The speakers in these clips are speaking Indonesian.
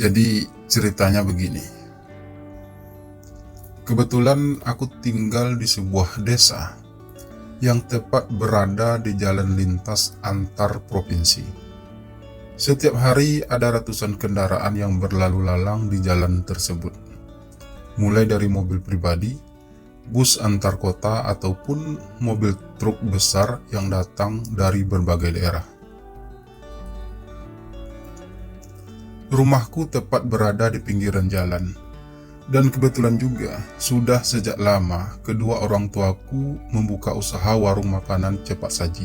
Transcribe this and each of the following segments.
Jadi ceritanya begini. Kebetulan aku tinggal di sebuah desa yang tepat berada di jalan lintas antar provinsi. Setiap hari ada ratusan kendaraan yang berlalu lalang di jalan tersebut. Mulai dari mobil pribadi, bus antar kota ataupun mobil truk besar yang datang dari berbagai daerah. Rumahku tepat berada di pinggiran jalan, dan kebetulan juga sudah sejak lama kedua orang tuaku membuka usaha warung makanan cepat saji,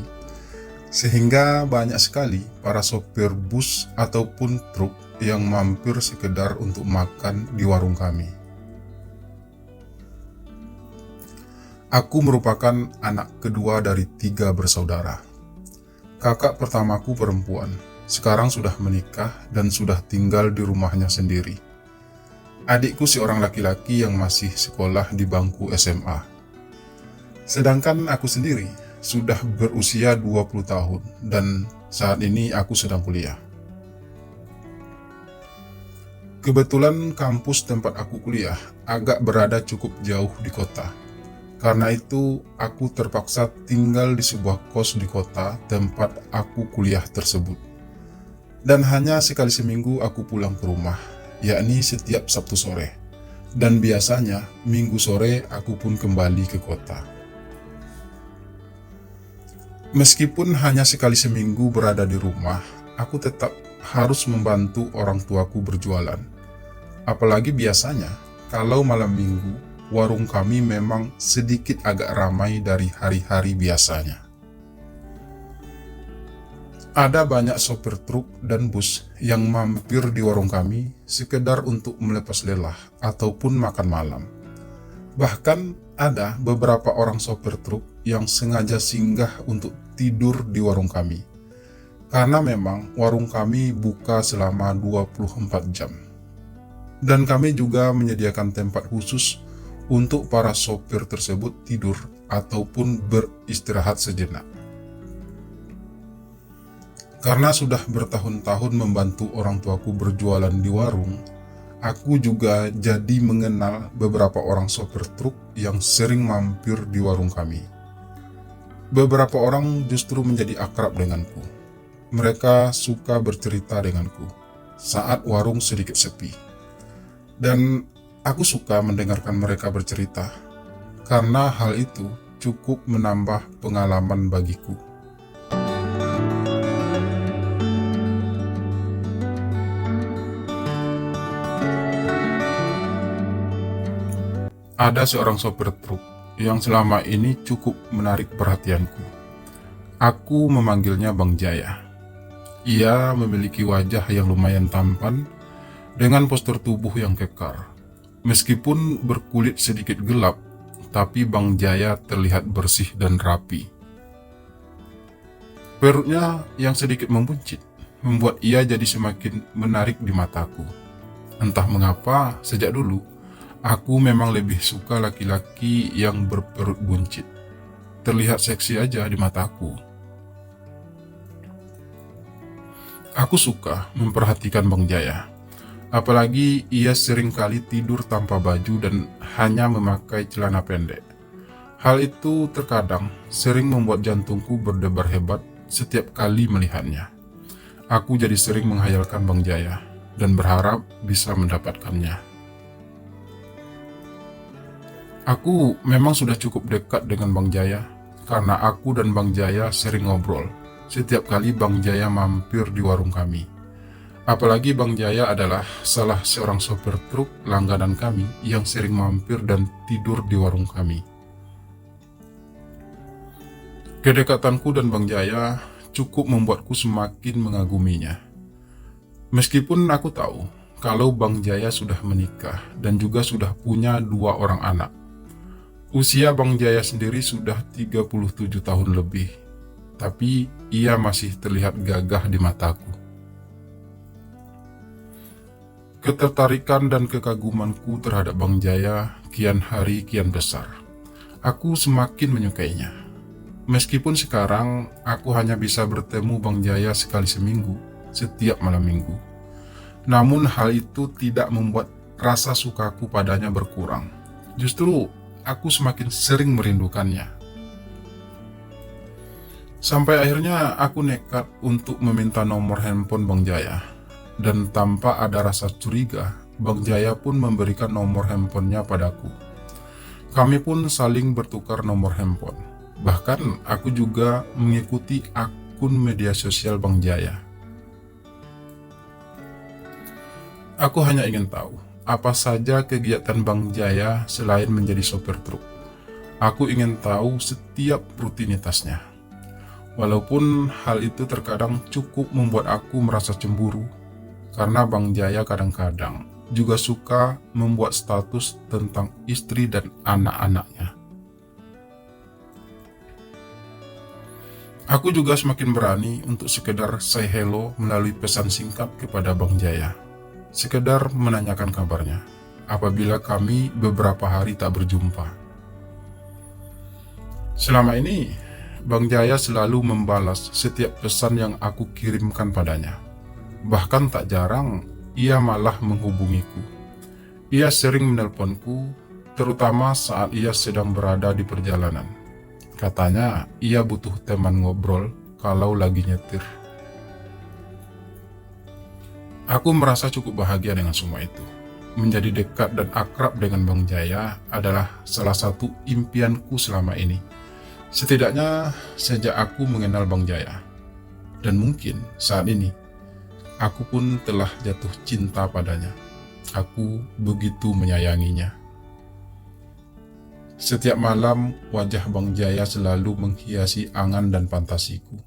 sehingga banyak sekali para sopir bus ataupun truk yang mampir sekedar untuk makan di warung kami. Aku merupakan anak kedua dari 3 bersaudara. Kakak pertamaku perempuan, sekarang sudah menikah dan sudah tinggal di rumahnya sendiri. Adikku seorang laki-laki yang masih sekolah di bangku SMA. Sedangkan aku sendiri sudah berusia 20 tahun dan saat ini aku sedang kuliah. Kebetulan kampus tempat aku kuliah agak berada cukup jauh di kota. Karena itu, aku terpaksa tinggal di sebuah kos di kota tempat aku kuliah tersebut. Dan hanya sekali seminggu aku pulang ke rumah, yakni setiap Sabtu sore. Dan biasanya, Minggu sore aku pun kembali ke kota. Meskipun hanya sekali seminggu berada di rumah, aku tetap harus membantu orang tuaku berjualan. Apalagi biasanya, kalau malam minggu, warung kami memang sedikit agak ramai dari hari-hari biasanya. Ada banyak sopir truk dan bus yang mampir di warung kami sekedar untuk melepas lelah ataupun makan malam. Bahkan ada beberapa orang sopir truk yang sengaja singgah untuk tidur di warung kami. Karena memang warung kami buka selama 24 jam. Dan kami juga menyediakan tempat khusus untuk para sopir tersebut tidur ataupun beristirahat sejenak. Karena sudah bertahun-tahun membantu orang tuaku berjualan di warung, aku juga jadi mengenal beberapa orang sopir truk yang sering mampir di warung kami. Beberapa orang justru menjadi akrab denganku. Mereka suka bercerita denganku saat warung sedikit sepi. Dan aku suka mendengarkan mereka bercerita, karena hal itu cukup menambah pengalaman bagiku. Ada seorang sopir truk yang selama ini cukup menarik perhatianku. Aku memanggilnya Bang Jaya. Ia memiliki wajah yang lumayan tampan, dengan postur tubuh yang kekar. Meskipun berkulit sedikit gelap, tapi Bang Jaya terlihat bersih dan rapi. Perutnya yang sedikit membuncit membuat ia jadi semakin menarik di mataku. Entah mengapa, sejak dulu, aku memang lebih suka laki-laki yang berperut buncit. Terlihat seksi aja di mataku. Aku suka memperhatikan Bang Jaya. Apalagi ia sering kali tidur tanpa baju dan hanya memakai celana pendek. Hal itu terkadang sering membuat jantungku berdebar hebat setiap kali melihatnya. Aku jadi sering menghayalkan Bang Jaya dan berharap bisa mendapatkannya. Aku memang sudah cukup dekat dengan Bang Jaya karena aku dan Bang Jaya sering ngobrol setiap kali Bang Jaya mampir di warung kami. Apalagi Bang Jaya adalah salah seorang sopir truk langganan kami yang sering mampir dan tidur di warung kami. Kedekatanku dan Bang Jaya cukup membuatku semakin mengaguminya. Meskipun aku tahu kalau Bang Jaya sudah menikah dan juga sudah punya 2 orang anak. Usia Bang Jaya sendiri sudah 37 tahun lebih, tapi ia masih terlihat gagah di mataku. Ketertarikan dan kekagumanku terhadap Bang Jaya kian hari kian besar. Aku semakin menyukainya. Meskipun sekarang aku hanya bisa bertemu Bang Jaya sekali seminggu, setiap malam minggu. Namun hal itu tidak membuat rasa sukaku padanya berkurang. Justru aku semakin sering merindukannya. Sampai akhirnya aku nekat untuk meminta nomor handphone Bang Jaya. Dan tanpa ada rasa curiga, Bang Jaya pun memberikan nomor handphonenya padaku. Kami pun saling bertukar nomor handphone. Bahkan aku juga mengikuti akun media sosial Bang Jaya. Aku hanya ingin tahu, apa saja kegiatan Bang Jaya selain menjadi sopir truk. Aku ingin tahu setiap rutinitasnya. Walaupun hal itu terkadang cukup membuat aku merasa cemburu, karena Bang Jaya kadang-kadang juga suka membuat status tentang istri dan anak-anaknya. Aku juga semakin berani untuk sekedar say hello melalui pesan singkat kepada Bang Jaya. Sekedar menanyakan kabarnya, apabila kami beberapa hari tak berjumpa. Selama ini, Bang Jaya selalu membalas setiap pesan yang aku kirimkan padanya. Bahkan tak jarang, ia malah menghubungiku. Ia sering menelponku, terutama saat ia sedang berada di perjalanan. Katanya, ia butuh teman ngobrol kalau lagi nyetir. Aku merasa cukup bahagia dengan semua itu. Menjadi dekat dan akrab dengan Bang Jaya adalah salah satu impianku selama ini. Setidaknya sejak aku mengenal Bang Jaya. Dan mungkin saat ini, aku pun telah jatuh cinta padanya. Aku begitu menyayanginya. Setiap malam, wajah Bang Jaya selalu menghiasi angan dan fantasiku.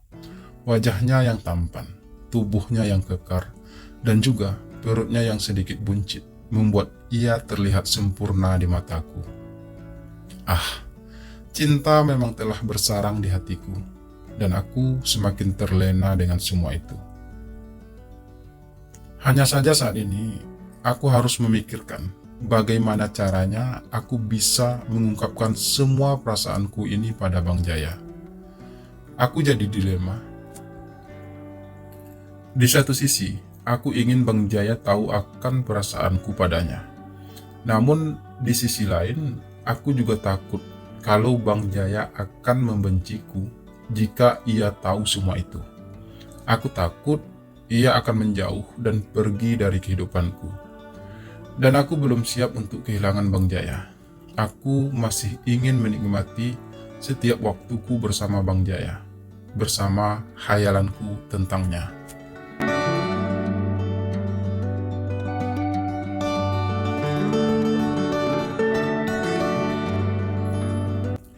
Wajahnya yang tampan, tubuhnya yang kekar, dan juga perutnya yang sedikit buncit, membuat ia terlihat sempurna di mataku. Cinta memang telah bersarang di hatiku, dan aku semakin terlena dengan semua itu. Hanya saja saat ini, aku harus memikirkan bagaimana caranya aku bisa mengungkapkan semua perasaanku ini pada Bang Jaya. Aku jadi dilema. Di satu sisi, aku ingin Bang Jaya tahu akan perasaanku padanya. Namun, di sisi lain, aku juga takut kalau Bang Jaya akan membenciku jika ia tahu semua itu. Aku takut ia akan menjauh dan pergi dari kehidupanku. Dan aku belum siap untuk kehilangan Bang Jaya. Aku masih ingin menikmati setiap waktuku bersama Bang Jaya, bersama khayalanku tentangnya.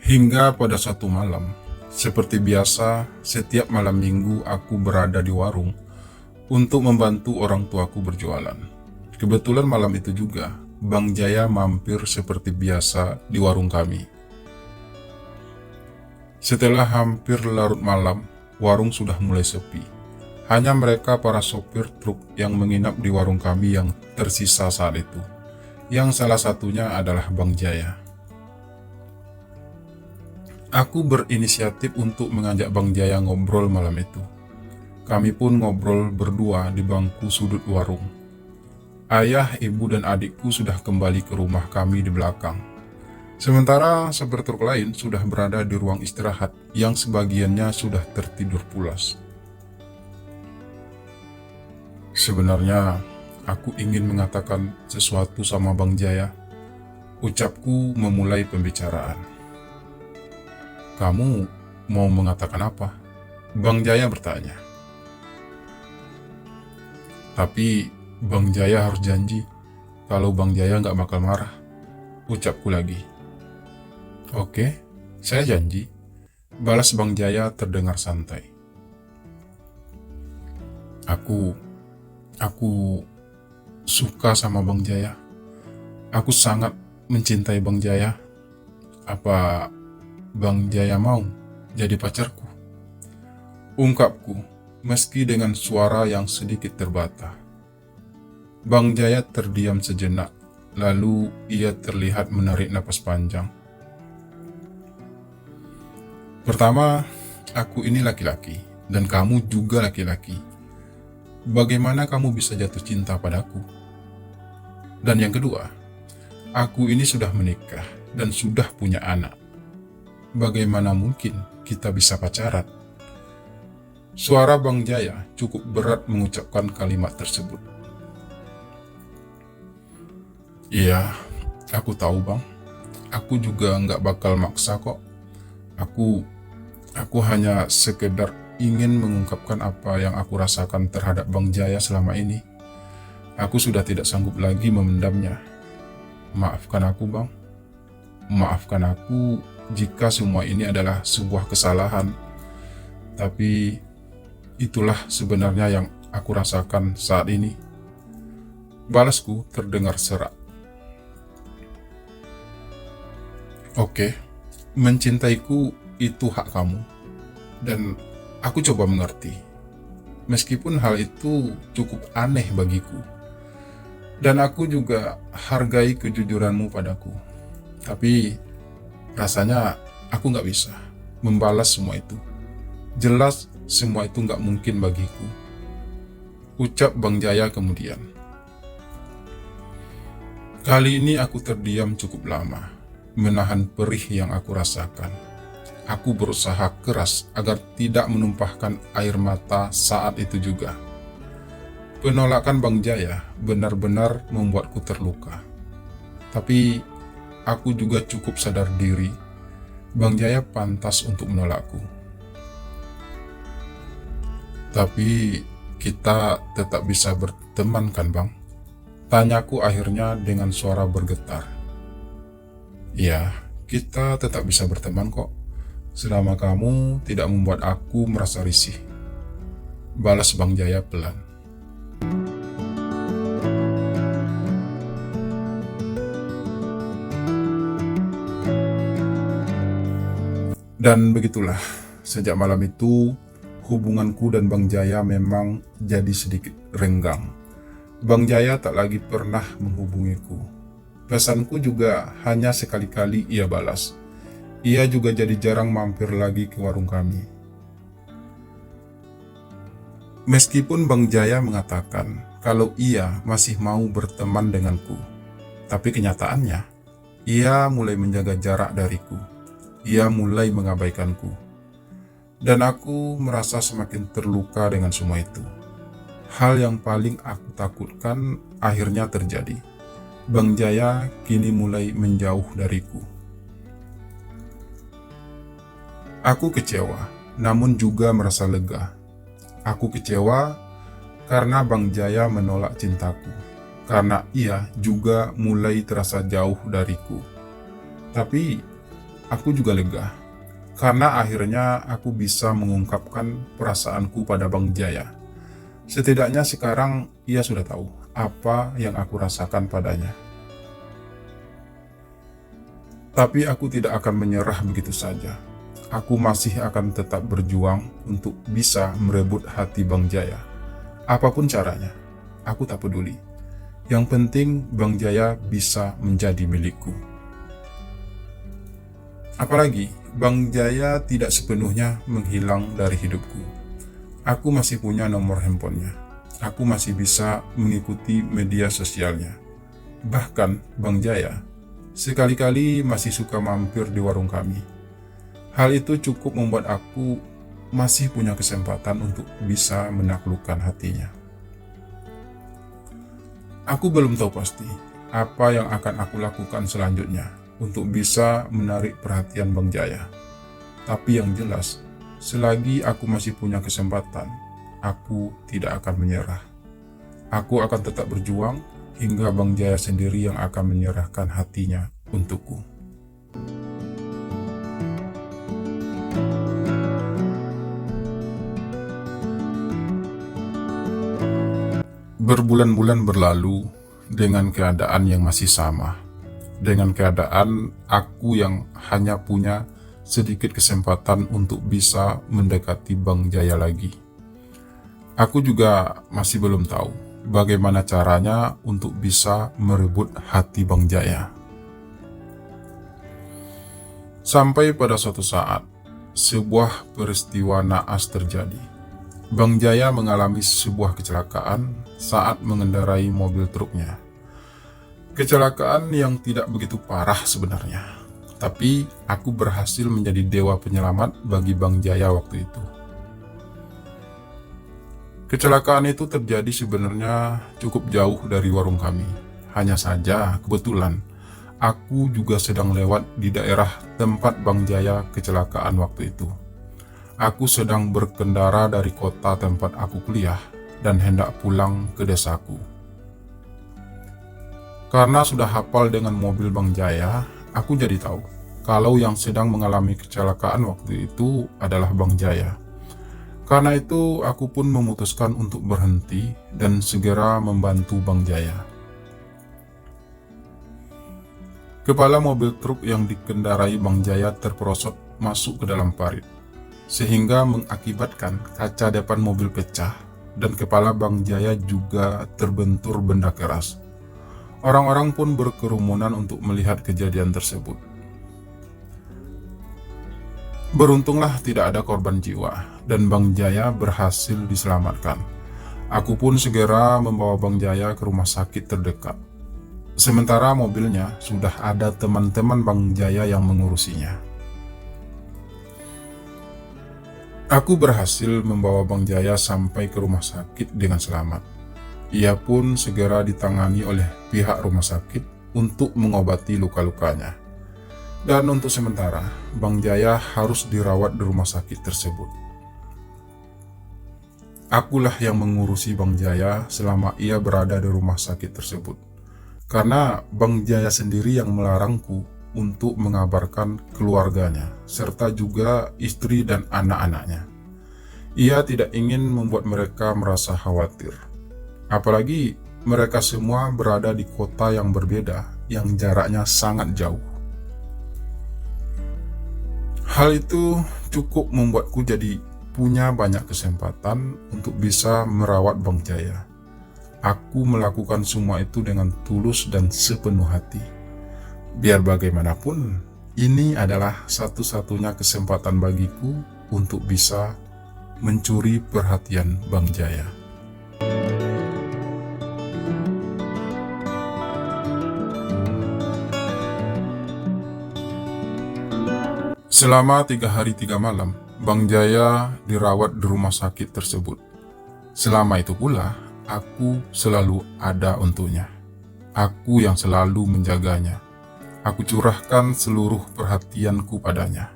Hingga pada satu malam, seperti biasa, setiap malam minggu aku berada di warung untuk membantu orang tuaku berjualan. Kebetulan malam itu juga, Bang Jaya mampir seperti biasa di warung kami. Setelah hampir larut malam, warung sudah mulai sepi. Hanya mereka para sopir truk yang menginap di warung kami yang tersisa saat itu, yang salah satunya adalah Bang Jaya. Aku berinisiatif untuk mengajak Bang Jaya ngobrol malam itu. Kami pun ngobrol berdua di bangku sudut warung. Ayah, ibu, dan adikku sudah kembali ke rumah kami di belakang. Sementara sopir truk lain sudah berada di ruang istirahat yang sebagiannya sudah tertidur pulas. Sebenarnya, aku ingin mengatakan sesuatu sama Bang Jaya. Ucapku memulai pembicaraan. Kamu mau mengatakan apa? Bang Jaya bertanya. Tapi Bang Jaya harus janji kalau Bang Jaya nggak bakal marah. Ucapku lagi. Oke, saya janji. Balas Bang Jaya terdengar santai. Aku suka sama Bang Jaya. Aku sangat mencintai Bang Jaya. Apa Bang Jaya mau jadi pacarku? Ungkapku, meski dengan suara yang sedikit terbata. Bang Jaya terdiam sejenak, lalu ia terlihat menarik napas panjang. Pertama, aku ini laki-laki, dan kamu juga laki-laki. bagaimana kamu bisa jatuh cinta padaku? Dan yang kedua, aku ini sudah menikah dan sudah punya anak. Bagaimana mungkin kita bisa pacaran? Suara Bang Jaya cukup berat mengucapkan kalimat tersebut. Iya, aku tahu Bang. Aku juga nggak bakal maksa kok. Aku hanya sekedar ingin mengungkapkan apa yang aku rasakan terhadap Bang Jaya selama ini. Aku sudah tidak sanggup lagi memendamnya. Maafkan aku Bang. Maafkan aku jika semua ini adalah sebuah kesalahan. Tapi itulah sebenarnya yang aku rasakan saat ini. Balasku terdengar serak. Oke, mencintaiku itu hak kamu. Dan aku coba mengerti. Meskipun hal itu cukup aneh bagiku. Dan aku juga hargai kejujuranmu padaku. Tapi rasanya aku gak bisa membalas semua itu. Jelas semua itu gak mungkin bagiku. Ucap Bang Jaya kemudian. Kali ini aku terdiam cukup lama, menahan perih yang aku rasakan. Aku berusaha keras agar tidak menumpahkan air mata saat itu juga. Penolakan Bang Jaya benar-benar membuatku terluka. Tapi aku juga cukup sadar diri, Bang Jaya pantas untuk menolakku. Tapi kita tetap bisa berteman kan Bang? Tanyaku akhirnya dengan suara bergetar. Ya, kita tetap bisa berteman kok, selama kamu tidak membuat aku merasa risih. Balas Bang Jaya pelan. Dan begitulah, sejak malam itu, hubunganku dan Bang Jaya memang jadi sedikit renggang. Bang Jaya tak lagi pernah menghubungiku. Pesanku juga hanya sekali-kali ia balas. Ia juga jadi jarang mampir lagi ke warung kami. Meskipun Bang Jaya mengatakan kalau ia masih mau berteman denganku, tapi kenyataannya, ia mulai menjaga jarak dariku. Ia mulai mengabaikanku. Dan aku merasa semakin terluka dengan semua itu. Hal yang paling aku takutkan akhirnya terjadi. Bang Jaya kini mulai menjauh dariku. Aku kecewa, namun juga merasa lega. Aku kecewa karena Bang Jaya menolak cintaku, karena ia juga mulai terasa jauh dariku. Tapi aku juga lega, karena akhirnya aku bisa mengungkapkan perasaanku pada Bang Jaya. Setidaknya sekarang ia sudah tahu apa yang aku rasakan padanya. Tapi aku tidak akan menyerah begitu saja. Aku masih akan tetap berjuang untuk bisa merebut hati Bang Jaya. Apapun caranya, aku tak peduli. Yang penting Bang Jaya bisa menjadi milikku. Apalagi Bang Jaya tidak sepenuhnya menghilang dari hidupku. Aku masih punya nomor handphonenya. Aku masih bisa mengikuti media sosialnya. Bahkan Bang Jaya sekali-kali masih suka mampir di warung kami. Hal itu cukup membuat aku masih punya kesempatan untuk bisa menaklukkan hatinya. Aku belum tahu pasti apa yang akan aku lakukan selanjutnya untuk bisa menarik perhatian Bang Jaya. Tapi yang jelas, selagi aku masih punya kesempatan, aku tidak akan menyerah. Aku akan tetap berjuang hingga Bang Jaya sendiri yang akan menyerahkan hatinya untukku. Berbulan-bulan berlalu dengan keadaan yang masih sama. Dengan keadaan aku yang hanya punya sedikit kesempatan untuk bisa mendekati Bang Jaya lagi. Aku juga masih belum tahu bagaimana caranya untuk bisa merebut hati Bang Jaya. Sampai pada suatu saat, sebuah peristiwa naas terjadi. Bang Jaya mengalami sebuah kecelakaan saat mengendarai mobil truknya. Kecelakaan yang tidak begitu parah sebenarnya, tapi aku berhasil menjadi dewa penyelamat bagi Bang Jaya waktu itu. Kecelakaan itu terjadi sebenarnya cukup jauh dari warung kami. Hanya saja kebetulan aku juga sedang lewat di daerah tempat Bang Jaya kecelakaan waktu itu. Aku sedang berkendara dari kota tempat aku kuliah dan hendak pulang ke desaku. Karena sudah hafal dengan mobil Bang Jaya, aku jadi tahu kalau yang sedang mengalami kecelakaan waktu itu adalah Bang Jaya. Karena itu aku pun memutuskan untuk berhenti dan segera membantu Bang Jaya. Kepala mobil truk yang dikendarai Bang Jaya terperosot masuk ke dalam parit, sehingga mengakibatkan kaca depan mobil pecah dan kepala Bang Jaya juga terbentur benda keras. Orang-orang pun berkerumunan untuk melihat kejadian tersebut. Beruntunglah tidak ada korban jiwa dan Bang Jaya berhasil diselamatkan. Aku pun segera membawa Bang Jaya ke rumah sakit terdekat. Sementara mobilnya sudah ada teman-teman Bang Jaya yang mengurusinya. Aku berhasil membawa Bang Jaya sampai ke rumah sakit dengan selamat. Ia pun segera ditangani oleh pihak rumah sakit untuk mengobati luka-lukanya. Dan untuk sementara, Bang Jaya harus dirawat di rumah sakit tersebut. Akulah yang mengurusi Bang Jaya selama ia berada di rumah sakit tersebut. Karena Bang Jaya sendiri yang melarangku untuk mengabarkan keluarganya, serta juga istri dan anak-anaknya. Ia tidak ingin membuat mereka merasa khawatir. Apalagi mereka semua berada di kota yang berbeda, yang jaraknya sangat jauh. Hal itu cukup membuatku jadi punya banyak kesempatan untuk bisa merawat Bang Jaya. Aku melakukan semua itu dengan tulus dan sepenuh hati. Biar bagaimanapun, ini adalah satu-satunya kesempatan bagiku untuk bisa mencuri perhatian Bang Jaya. Selama 3 hari 3 malam, Bang Jaya dirawat di rumah sakit tersebut. Selama itu pula, aku selalu ada untuknya. Aku yang selalu menjaganya. Aku curahkan seluruh perhatianku padanya.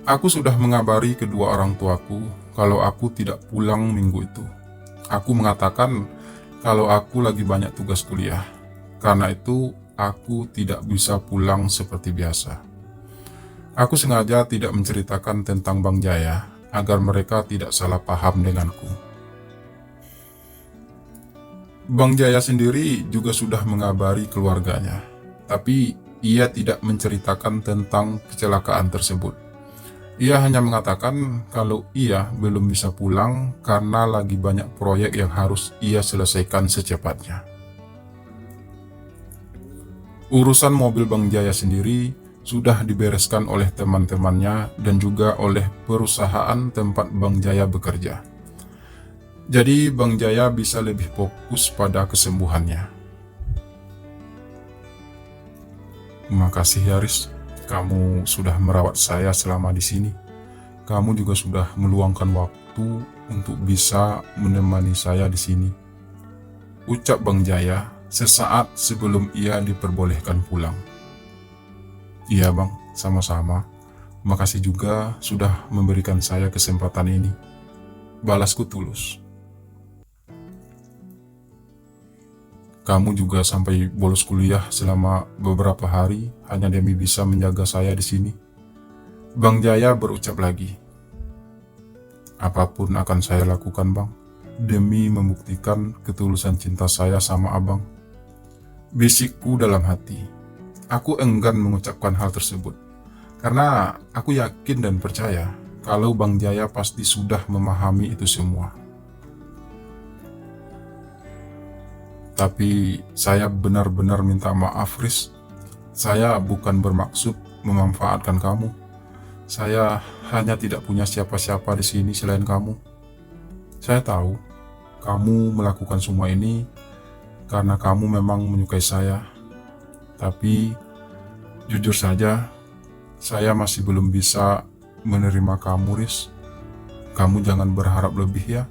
Aku sudah mengabari kedua orang tuaku kalau aku tidak pulang minggu itu. Aku mengatakan kalau aku lagi banyak tugas kuliah. Karena itu, aku tidak bisa pulang seperti biasa. Aku sengaja tidak menceritakan tentang Bang Jaya agar mereka tidak salah paham denganku. Bang Jaya sendiri juga sudah mengabari keluarganya, tapi ia tidak menceritakan tentang kecelakaan tersebut. Ia hanya mengatakan kalau ia belum bisa pulang karena lagi banyak proyek yang harus ia selesaikan secepatnya. Urusan mobil Bang Jaya sendiri sudah dibereskan oleh teman-temannya dan juga oleh perusahaan tempat Bang Jaya bekerja. Jadi Bang Jaya bisa lebih fokus pada kesembuhannya. Terima kasih Yaris, kamu sudah merawat saya selama di sini. Kamu juga sudah meluangkan waktu untuk bisa menemani saya di sini. Ucap Bang Jaya sesaat sebelum ia diperbolehkan pulang. Iya Bang, sama-sama. Makasih juga sudah memberikan saya kesempatan ini. Balasku tulus. Kamu juga sampai bolos kuliah selama beberapa hari hanya demi bisa menjaga saya di sini. Bang Jaya berucap lagi. Apapun akan saya lakukan Bang, demi membuktikan ketulusan cinta saya sama Abang. Bisikku dalam hati. Aku enggan mengucapkan hal tersebut, karena aku yakin dan percaya kalau Bang Jaya pasti sudah memahami itu semua. Tapi saya benar-benar minta maaf, Riz. Saya bukan bermaksud memanfaatkan kamu. Saya hanya tidak punya siapa-siapa di sini selain kamu. Saya tahu kamu melakukan semua ini karena kamu memang menyukai saya. Tapi jujur saja, saya masih belum bisa menerima kamu, Riz. Kamu jangan berharap lebih ya.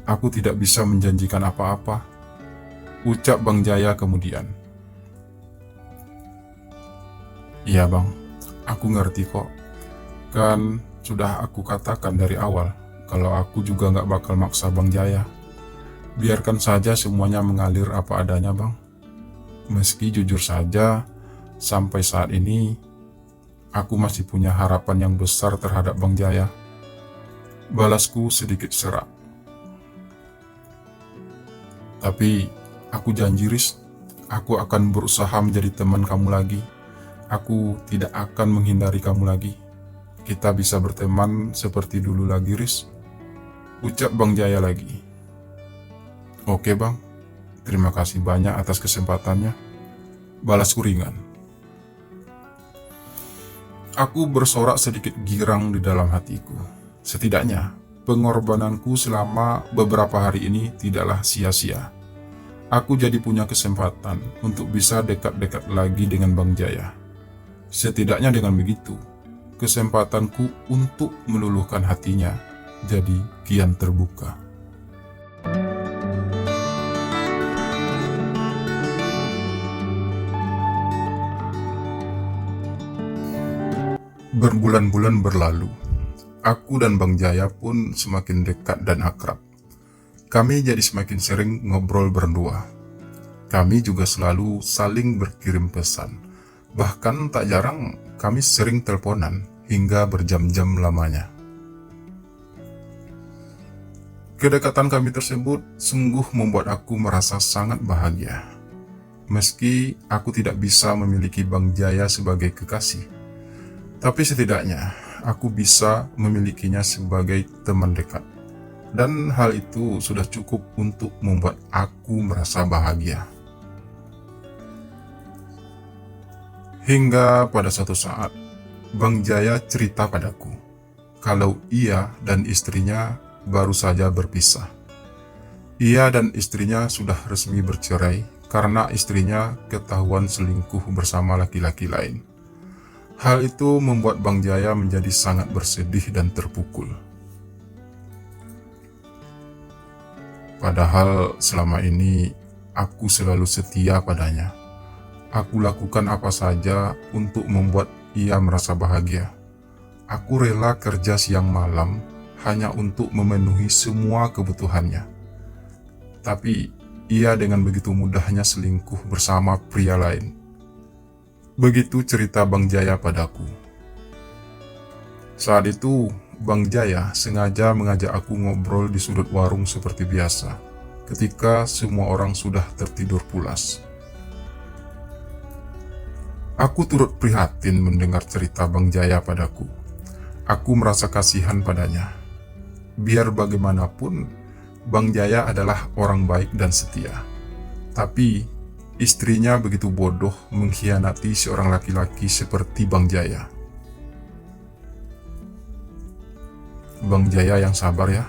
Aku tidak bisa menjanjikan apa-apa, ucap Bang Jaya kemudian. Iya bang, aku ngerti kok. Kan sudah aku katakan dari awal kalau aku juga nggak bakal maksa Bang Jaya. Biarkan saja semuanya mengalir apa adanya bang. Meski jujur saja, sampai saat ini aku masih punya harapan yang besar terhadap Bang Jaya. Balasku sedikit serak. Tapi aku janji Riz, aku akan berusaha menjadi teman kamu lagi. Aku tidak akan menghindari kamu lagi. Kita bisa berteman seperti dulu lagi, Riz, ucap Bang Jaya lagi. Oke bang, terima kasih banyak atas kesempatannya, balasku ringan. Aku bersorak sedikit girang di dalam hatiku. Setidaknya, pengorbananku selama beberapa hari ini tidaklah sia-sia. Aku jadi punya kesempatan untuk bisa dekat-dekat lagi dengan Bang Jaya. Setidaknya dengan begitu, kesempatanku untuk meluluhkan hatinya jadi kian terbuka. Berbulan-bulan berlalu, aku dan Bang Jaya pun semakin dekat dan akrab. Kami jadi semakin sering ngobrol berdua. Kami juga selalu saling berkirim pesan. Bahkan tak jarang kami sering teleponan hingga berjam-jam lamanya. Kedekatan kami tersebut sungguh membuat aku merasa sangat bahagia. Meski aku tidak bisa memiliki Bang Jaya sebagai kekasih, tapi setidaknya aku bisa memilikinya sebagai teman dekat. Dan hal itu sudah cukup untuk membuat aku merasa bahagia. Hingga pada suatu saat, Bang Jaya cerita padaku kalau ia dan istrinya baru saja berpisah. Ia dan istrinya sudah resmi bercerai karena istrinya ketahuan selingkuh bersama laki-laki lain. Hal itu membuat Bang Jaya menjadi sangat bersedih dan terpukul. Padahal selama ini aku selalu setia padanya. Aku lakukan apa saja untuk membuat ia merasa bahagia. Aku rela kerja siang malam hanya untuk memenuhi semua kebutuhannya. Tapi ia dengan begitu mudahnya selingkuh bersama pria lain. Begitu cerita Bang Jaya padaku. Saat itu, Bang Jaya sengaja mengajak aku ngobrol di sudut warung seperti biasa, ketika semua orang sudah tertidur pulas. Aku turut prihatin mendengar cerita Bang Jaya padaku. Aku merasa kasihan padanya. Biar bagaimanapun, Bang Jaya adalah orang baik dan setia. Tapi istrinya begitu bodoh mengkhianati seorang laki-laki seperti Bang Jaya. Bang Jaya yang sabar ya.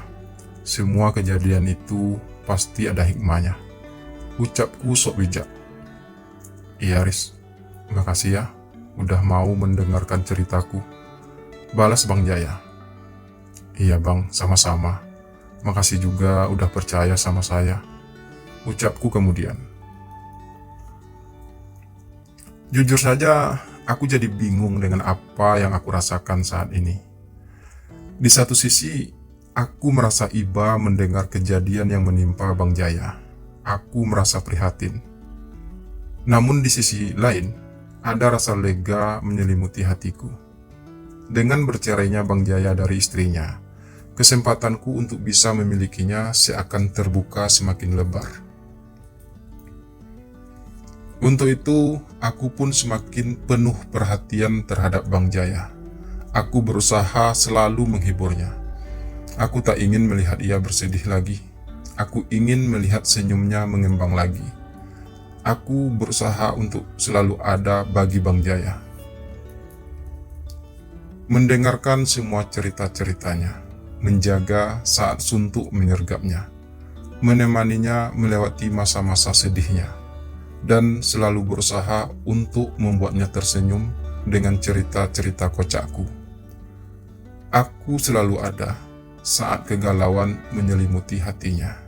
Semua kejadian itu pasti ada hikmahnya, ucapku sok bijak. Iya Riz, makasih ya udah mau mendengarkan ceritaku, balas Bang Jaya. Iya bang, sama-sama. Makasih juga udah percaya sama saya, ucapku kemudian. Jujur saja, aku jadi bingung dengan apa yang aku rasakan saat ini. Di satu sisi, aku merasa iba mendengar kejadian yang menimpa Bang Jaya. Aku merasa prihatin. Namun di sisi lain, ada rasa lega menyelimuti hatiku. Dengan bercerainya Bang Jaya dari istrinya, kesempatanku untuk bisa memilikinya seakan terbuka semakin lebar. Untuk itu, aku pun semakin penuh perhatian terhadap Bang Jaya. Aku berusaha selalu menghiburnya. Aku tak ingin melihat ia bersedih lagi. Aku ingin melihat senyumnya mengembang lagi. Aku berusaha untuk selalu ada bagi Bang Jaya. mendengarkan semua cerita-ceritanya, menjaga saat suntuk menyergapnya, menemaninya melewati masa-masa sedihnya, dan selalu berusaha untuk membuatnya tersenyum dengan cerita-cerita kocakku. Aku selalu ada saat kegalauan menyelimuti hatinya.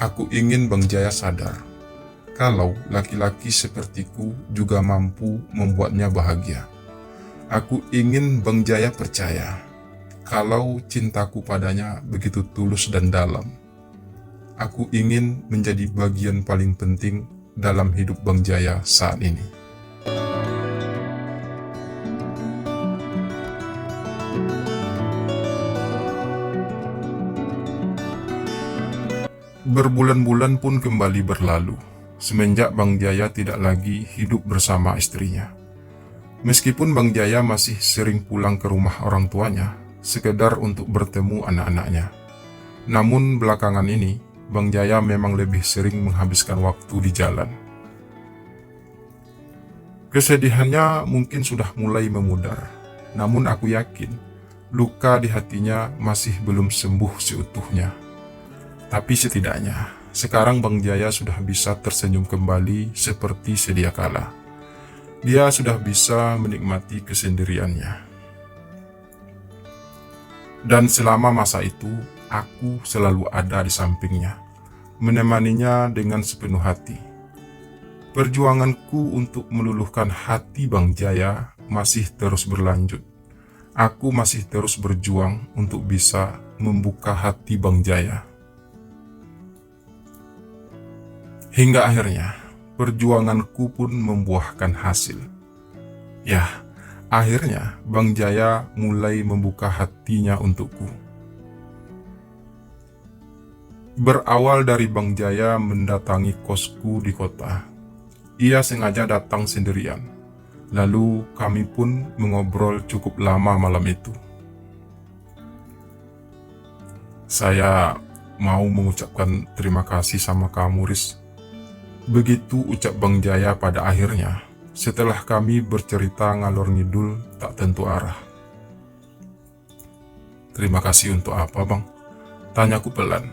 Aku ingin Bang Jaya sadar kalau laki-laki sepertiku juga mampu membuatnya bahagia. Aku ingin Bang Jaya percaya kalau cintaku padanya begitu tulus dan dalam. Aku ingin menjadi bagian paling penting dalam hidup Bang Jaya saat ini. Berbulan-bulan pun kembali berlalu, semenjak Bang Jaya tidak lagi hidup bersama istrinya. Meskipun Bang Jaya masih sering pulang ke rumah orang tuanya, sekedar untuk bertemu anak-anaknya. Namun belakangan ini, Bang Jaya memang lebih sering menghabiskan waktu di jalan. Kesedihannya mungkin sudah mulai memudar, namun aku yakin luka di hatinya masih belum sembuh seutuhnya. Tapi setidaknya, sekarang Bang Jaya sudah bisa tersenyum kembali seperti sedia kala. Dia sudah bisa menikmati kesendiriannya. Dan selama masa itu, aku selalu ada di sampingnya, menemaninya dengan sepenuh hati. Perjuanganku untuk meluluhkan hati Bang Jaya masih terus berlanjut. Aku masih terus berjuang untuk bisa membuka hati Bang Jaya. Hingga akhirnya, perjuanganku pun membuahkan hasil. Ya, akhirnya Bang Jaya mulai membuka hatinya untukku. Berawal dari Bang Jaya mendatangi kosku di kota. Ia sengaja datang sendirian. Lalu kami pun mengobrol cukup lama malam itu. Saya mau mengucapkan terima kasih sama kamu, Riz. Begitu ucap Bang Jaya pada akhirnya, setelah kami bercerita ngalor ngidul tak tentu arah. Terima kasih untuk apa, Bang? Tanyaku pelan.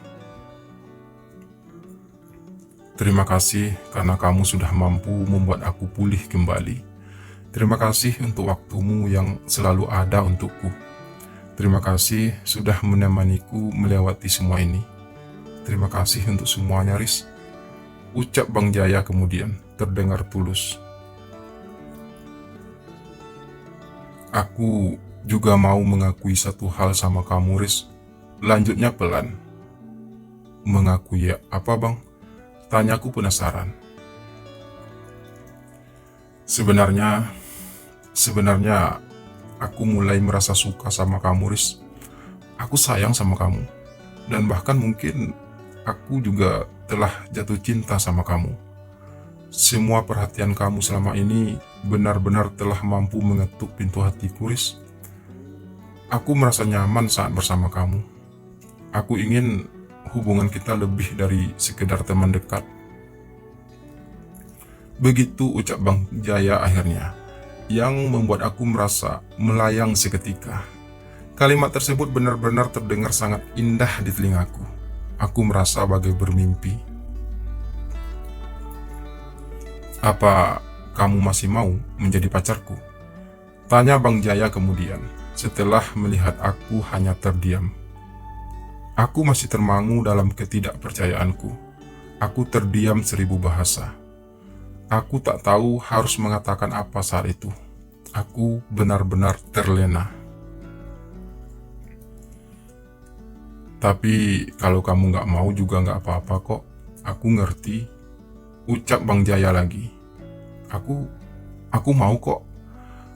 Terima kasih karena kamu sudah mampu membuat aku pulih kembali. Terima kasih untuk waktumu yang selalu ada untukku. Terima kasih sudah menemaniku melewati semua ini. Terima kasih untuk semuanya, Riz. Ucap Bang Jaya kemudian, terdengar tulus. Aku juga mau mengakui satu hal sama kamu, Riz. Lanjutnya pelan. Mengakui apa, Bang? Tanyaku penasaran. Sebenarnya aku mulai merasa suka sama kamu, Riz. Aku sayang sama kamu. Dan bahkan mungkin aku juga telah jatuh cinta sama kamu. Semua perhatian kamu selama ini benar-benar telah mampu mengetuk pintu hatiku, Riz. Aku merasa nyaman saat bersama kamu. Aku ingin hubungan kita lebih dari sekedar teman dekat. Begitu ucap Bang Jaya akhirnya, yang membuat aku merasa melayang seketika. Kalimat tersebut benar-benar terdengar sangat indah di telingaku. Aku merasa bagai bermimpi. Apa kamu masih mau menjadi pacarku? Tanya Bang Jaya kemudian, setelah melihat aku hanya terdiam. Aku masih termangu dalam ketidakpercayaanku. Aku terdiam 1000 bahasa. Aku tak tahu harus mengatakan apa saat itu. Aku benar-benar terlena. Tapi kalau kamu gak mau juga gak apa-apa kok. Aku ngerti. Ucap Bang Jaya lagi. Aku mau kok.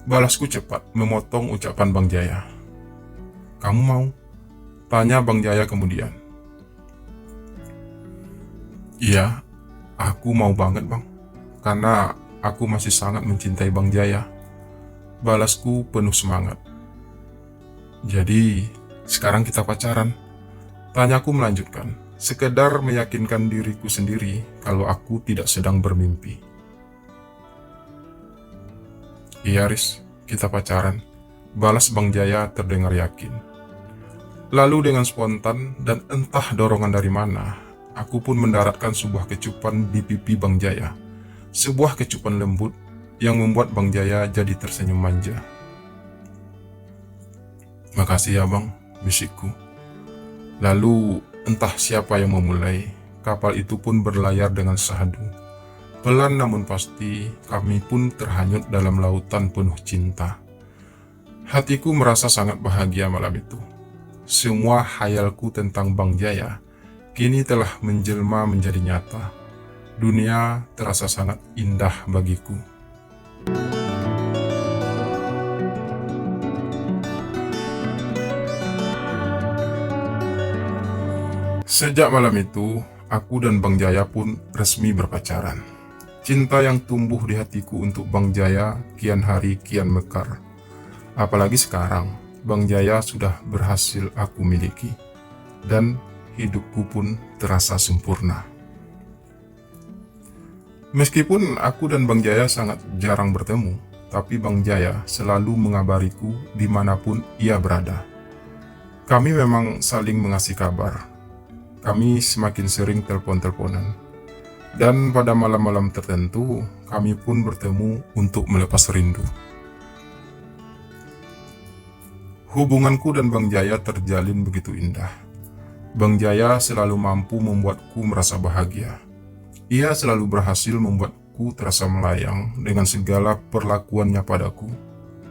Balasku cepat memotong ucapan Bang Jaya. Kamu mau? Tanya Bang Jaya kemudian. Iya, aku mau banget, Bang. Karena aku masih sangat mencintai Bang Jaya. Balasku penuh semangat. Jadi, sekarang kita pacaran. Tanyaku melanjutkan, sekedar meyakinkan diriku sendiri kalau aku tidak sedang bermimpi. Iya, Riz, kita pacaran, balas Bang Jaya terdengar yakin. Lalu dengan spontan dan entah dorongan dari mana, aku pun mendaratkan sebuah kecupan di pipi Bang Jaya. Sebuah kecupan lembut yang membuat Bang Jaya jadi tersenyum manja. "Makasih ya Bang," bisikku. Lalu entah siapa yang memulai, kapal itu pun berlayar dengan sahdu. Pelan namun pasti, kami pun terhanyut dalam lautan penuh cinta. Hatiku merasa sangat bahagia malam itu. Semua khayalku tentang Bang Jaya kini telah menjelma menjadi nyata. Dunia terasa sangat indah bagiku. Sejak malam itu, aku dan Bang Jaya pun resmi berpacaran. Cinta yang tumbuh di hatiku untuk Bang Jaya kian hari kian mekar. Apalagi sekarang, Bang Jaya sudah berhasil aku miliki. Dan hidupku pun terasa sempurna. Meskipun aku dan Bang Jaya sangat jarang bertemu, tapi Bang Jaya selalu mengabariku dimanapun ia berada. Kami memang saling mengasih kabar. Kami semakin sering telepon-teleponan. Dan pada malam-malam tertentu, kami pun bertemu untuk melepas rindu. Hubunganku dan Bang Jaya terjalin begitu indah. Bang Jaya selalu mampu membuatku merasa bahagia. Ia selalu berhasil membuatku terasa melayang dengan segala perlakuannya padaku,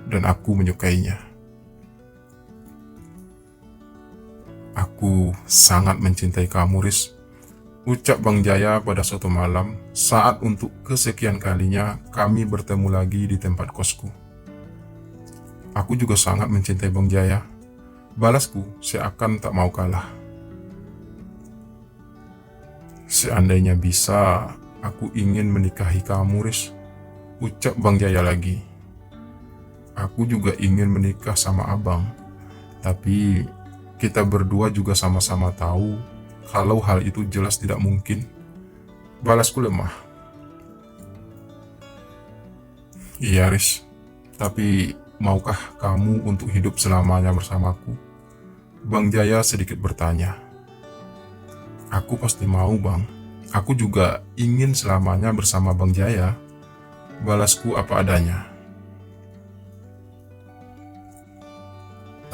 dan aku menyukainya. "Aku sangat mencintai kamu, Riz," ucap Bang Jaya pada suatu malam saat untuk kesekian kalinya kami bertemu lagi di tempat kosku. "Aku juga sangat mencintai Bang Jaya," balasku seakan tak mau kalah. "Seandainya bisa, aku ingin menikahi kamu, Riz," ucap Bang Jaya lagi. "Aku juga ingin menikah sama abang, tapi kita berdua juga sama-sama tahu kalau hal itu jelas tidak mungkin," balasku lemah. "Iya, Riz, tapi maukah kamu untuk hidup selamanya bersamaku?" Bang Jaya sedikit bertanya. "Aku pasti mau, Bang. Aku juga ingin selamanya bersama Bang Jaya," balasku apa adanya.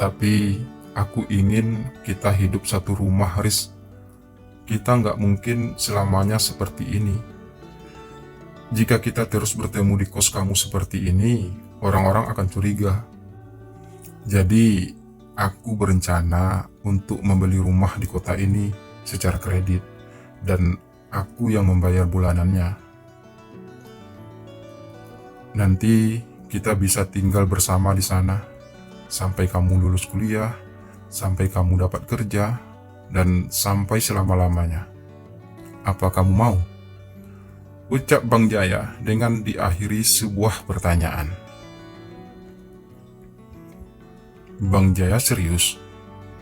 "Tapi aku ingin kita hidup satu rumah, Riz. Kita nggak mungkin selamanya seperti ini. Jika kita terus bertemu di kos kamu seperti ini, orang-orang akan curiga. Jadi, aku berencana untuk membeli rumah di kota ini secara kredit, dan aku yang membayar bulanannya. Nanti kita bisa tinggal bersama di sana sampai kamu lulus kuliah, sampai kamu dapat kerja, dan sampai selama-lamanya. Apa kamu mau?" ucap Bang Jaya dengan diakhiri sebuah pertanyaan. "Bang Jaya serius?"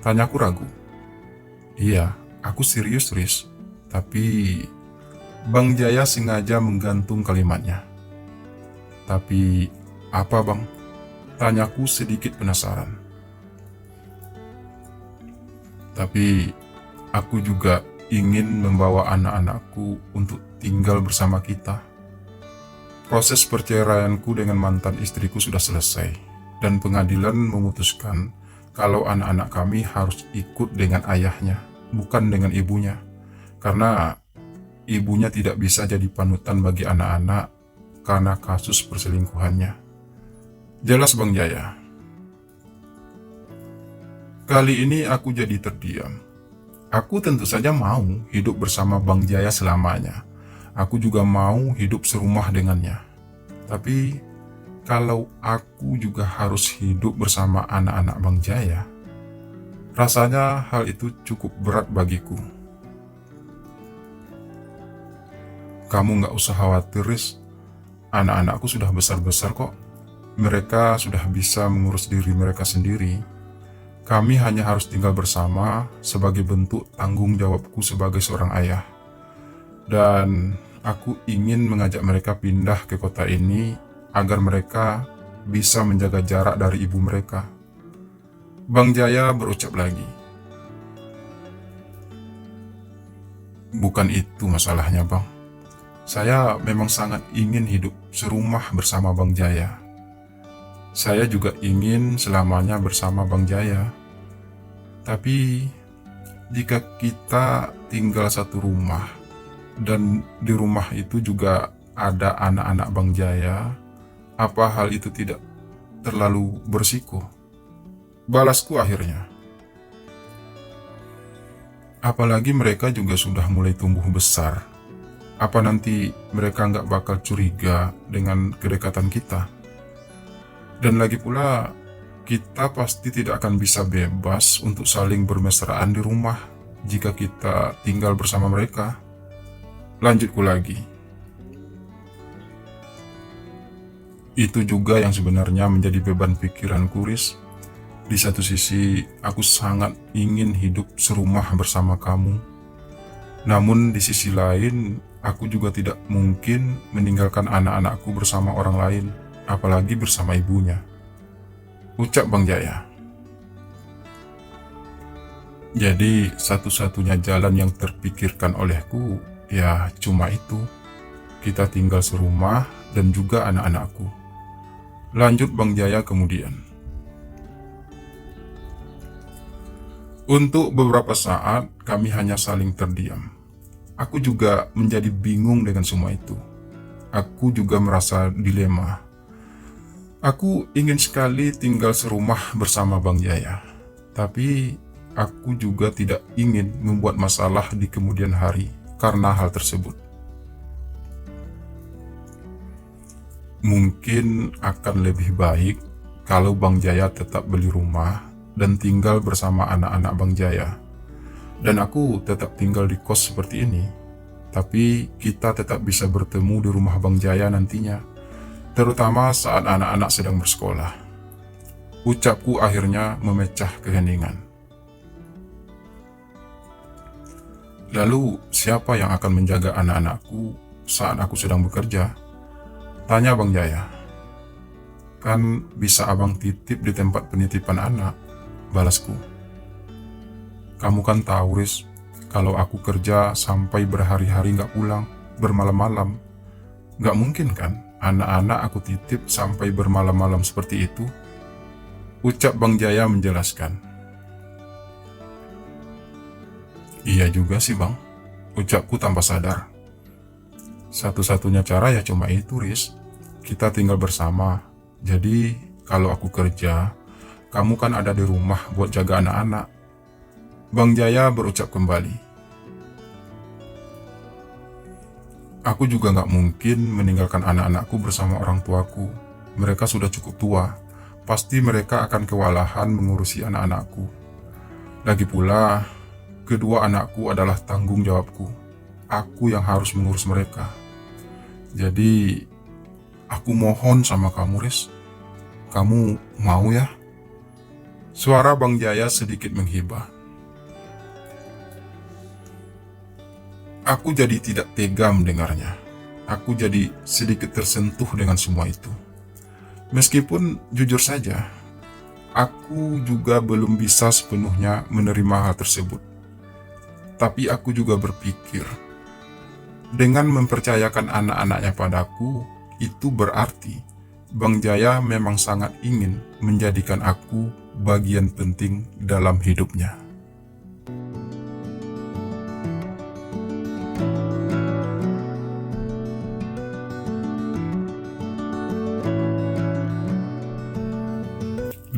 tanyaku ragu. "Iya, aku serius, Riz." Tapi Bang Jaya sengaja menggantung kalimatnya. "Tapi apa, Bang?" tanyaku sedikit penasaran. "Tapi aku juga ingin membawa anak-anakku untuk tinggal bersama kita. Proses perceraianku dengan mantan istriku sudah selesai, dan pengadilan memutuskan kalau anak-anak kami harus ikut dengan ayahnya, bukan dengan ibunya, karena ibunya tidak bisa jadi panutan bagi anak-anak karena kasus perselingkuhannya," jelas Bang Jaya. Kali ini aku jadi terdiam. Aku tentu saja mau hidup bersama Bang Jaya selamanya. Aku juga mau hidup serumah dengannya. Tapi kalau aku juga harus hidup bersama anak-anak Bang Jaya, rasanya hal itu cukup berat bagiku. "Kamu gak usah khawatir, Riz. Anak-anakku sudah besar-besar kok. Mereka sudah bisa mengurus diri mereka sendiri. Kami hanya harus tinggal bersama sebagai bentuk tanggung jawabku sebagai seorang ayah. Dan aku ingin mengajak mereka pindah ke kota ini agar mereka bisa menjaga jarak dari ibu mereka. Bang Jaya berucap lagi, "Bukan itu masalahnya, Bang. Saya memang sangat ingin hidup serumah bersama Bang Jaya. Saya juga ingin selamanya bersama Bang Jaya. Tapi jika kita tinggal satu rumah dan di rumah itu juga ada anak-anak Bang Jaya, apa hal itu tidak terlalu bersiko?" Balasku akhirnya. "Apalagi mereka juga sudah mulai tumbuh besar. Apa nanti mereka nggak bakal curiga dengan kedekatan kita? Dan lagi pula, kita pasti tidak akan bisa bebas untuk saling bermesraan di rumah jika kita tinggal bersama mereka." Lanjutku lagi. Itu juga yang sebenarnya menjadi beban pikiranku, Riz. Di satu sisi, aku sangat ingin hidup serumah bersama kamu. Namun di sisi lain, aku juga tidak mungkin meninggalkan anak-anakku bersama orang lain, apalagi bersama ibunya. Ucap Bang Jaya. Jadi satu-satunya jalan yang terpikirkan olehku ya cuma itu. Kita tinggal serumah dan juga anak-anakku. Lanjut Bang Jaya kemudian. Untuk beberapa saat kami hanya saling terdiam. Aku juga menjadi bingung dengan semua itu. Aku juga merasa dilema. Aku ingin sekali tinggal serumah bersama Bang Jaya. Tapi aku juga tidak ingin membuat masalah di kemudian hari karena hal tersebut. Mungkin akan lebih baik kalau Bang Jaya tetap beli rumah dan tinggal bersama anak-anak Bang Jaya. Dan aku tetap tinggal di kos seperti ini. Tapi kita tetap bisa bertemu di rumah Bang Jaya nantinya, terutama saat anak-anak sedang bersekolah. Ucapku akhirnya memecah keheningan. Lalu siapa yang akan menjaga anak-anakku saat aku sedang bekerja? Tanya Bang Jaya. Kan bisa abang titip di tempat penitipan anak, balasku. Kamu kan tahu, Riz, kalau aku kerja sampai berhari-hari gak pulang, bermalam-malam. Gak mungkin kan anak-anak aku titip sampai bermalam-malam seperti itu? Ucap Bang Jaya menjelaskan. Iya juga sih Bang, ucapku tanpa sadar. Satu-satunya cara ya cuma itu, Riz. Kita tinggal bersama. Jadi kalau aku kerja, kamu kan ada di rumah buat jaga anak-anak. Bang Jaya berucap kembali. Aku juga gak mungkin meninggalkan anak-anakku bersama orang tuaku. Mereka sudah cukup tua. Pasti mereka akan kewalahan mengurusi anak-anakku. Lagi pula, kedua anakku adalah tanggung jawabku. Aku yang harus mengurus mereka. Jadi, aku mohon sama kamu, Riz. Kamu mau ya? Suara Bang Jaya sedikit menghibah. Aku jadi tidak tega mendengarnya. Aku jadi sedikit tersentuh dengan semua itu. Meskipun jujur saja, aku juga belum bisa sepenuhnya menerima hal tersebut. Tapi aku juga berpikir, dengan mempercayakan anak-anaknya padaku, itu berarti Bang Jaya memang sangat ingin menjadikan aku bagian penting dalam hidupnya.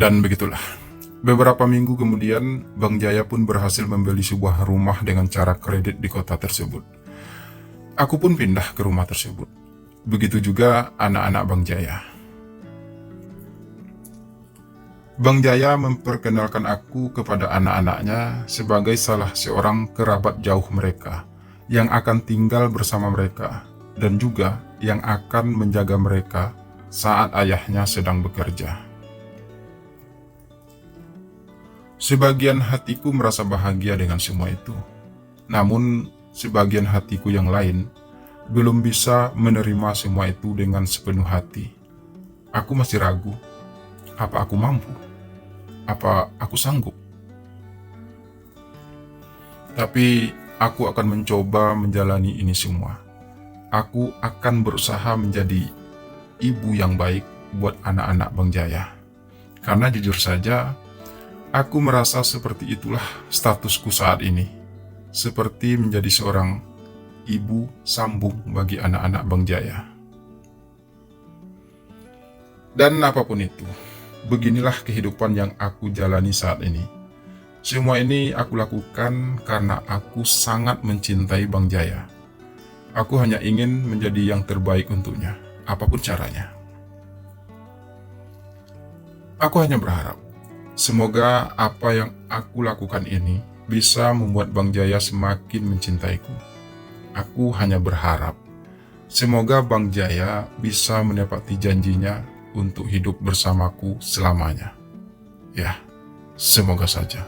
Dan begitulah. Beberapa minggu kemudian, Bang Jaya pun berhasil membeli sebuah rumah dengan cara kredit di kota tersebut. Aku pun pindah ke rumah tersebut. Begitu juga anak-anak Bang Jaya. Bang Jaya memperkenalkan aku kepada anak-anaknya sebagai salah seorang kerabat jauh mereka yang akan tinggal bersama mereka dan juga yang akan menjaga mereka saat ayahnya sedang bekerja. Sebagian hatiku merasa bahagia dengan semua itu. Namun, sebagian hatiku yang lain belum bisa menerima semua itu dengan sepenuh hati. Aku masih ragu, apa aku mampu? Apa aku sanggup? Tapi aku akan mencoba menjalani ini semua. Aku akan berusaha menjadi ibu yang baik buat anak-anak Bang Jaya. Karena jujur saja, aku merasa seperti itulah statusku saat ini. Seperti menjadi seorang ibu sambung bagi anak-anak Bang Jaya. Dan apapun itu, beginilah kehidupan yang aku jalani saat ini. Semua ini aku lakukan karena aku sangat mencintai Bang Jaya. Aku hanya ingin menjadi yang terbaik untuknya, apapun caranya. Aku hanya berharap, semoga apa yang aku lakukan ini bisa membuat Bang Jaya semakin mencintaiku. Aku hanya berharap, semoga Bang Jaya bisa menepati janjinya untuk hidup bersamaku selamanya. Ya, semoga saja.